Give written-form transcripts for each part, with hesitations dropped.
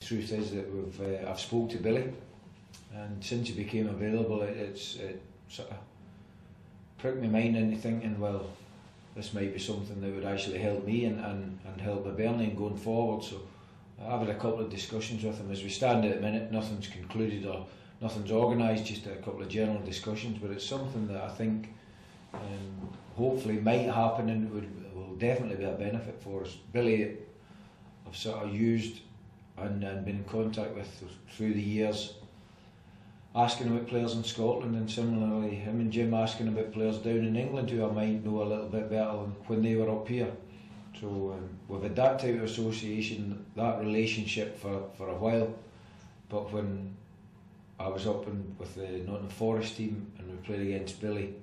truth is that I've spoke to Billy, and since he became available, it sort of pricked my mind into thinking, well, this might be something that would actually help me and help Hibernian going forward. So I've had a couple of discussions with him. As we stand at the minute, nothing's concluded or nothing's organised, just a couple of general discussions, but it's something that I think hopefully might happen and will definitely be a benefit for us. Billy, I've sort of used and been in contact with through the years, asking about players in Scotland, and similarly him and Jim asking about players down in England who I might know a little bit better than when they were up here. So we've had that type of association, that relationship for a while, but when I was up with the Nottingham Forest team and we played against Billy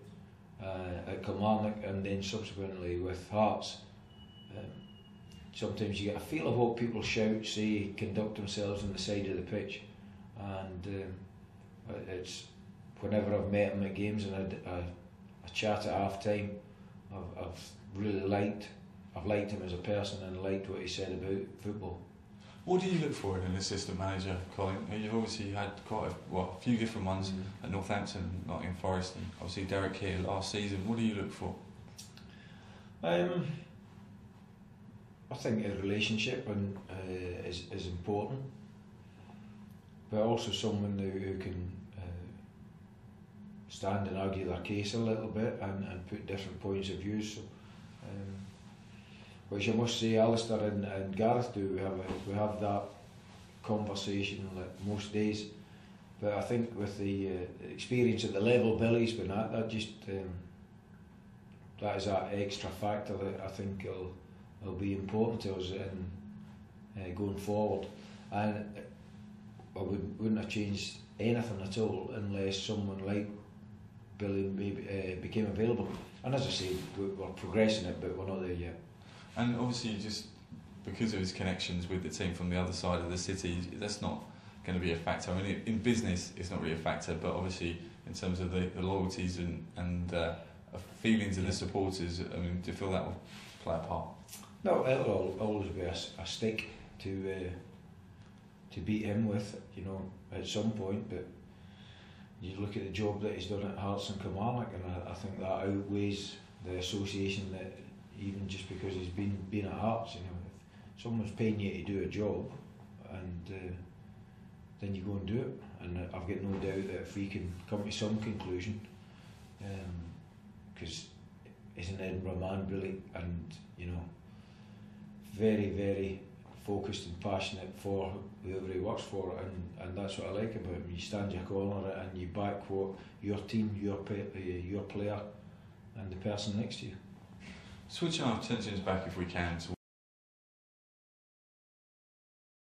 at Kilmarnock and then subsequently with Hearts, sometimes you get a feel of what people shout, say, conduct themselves on the side of the pitch, and it's whenever I've met him at games and had a chat at half time, I've really liked him as a person and liked what he said about football. What do you look for in an assistant manager, Colin? You've obviously had quite a few different ones at Northampton, Nottingham Forest, and obviously Derek here last season. What do you look for? I think a relationship is important, but also someone who can stand and argue their case a little bit and put different points of view. So, which I must say, Alistair and Gareth do. We have that conversation like most days. But I think with the experience at the level Billy's been at, that just that is that extra factor that I think will be important to us in going forward. And I wouldn't have changed anything at all unless someone like Billy maybe became available. And as I say, we're progressing it, but we're not there yet. And obviously, just because of his connections with the team from the other side of the city, that's not going to be a factor. I mean, in business, it's not really a factor, but obviously, in terms of the loyalties and feelings of the supporters, I mean, do you feel that will play a part? No, it'll always be a stick to beat him with, at some point. But you look at the job that he's done at Hearts and Kilmarnock, and I think that outweighs the association that. Even just because he's been at Hearts, if someone's paying you to do a job, and then you go and do it, and I've got no doubt that if we can come to some conclusion, because he's an Edinburgh man, Billy, and very, very focused and passionate for whoever he works for, and that's what I like about him. You stand your corner and you back what your team, your player, and the person next to you. Switching our attentions back, if we can, to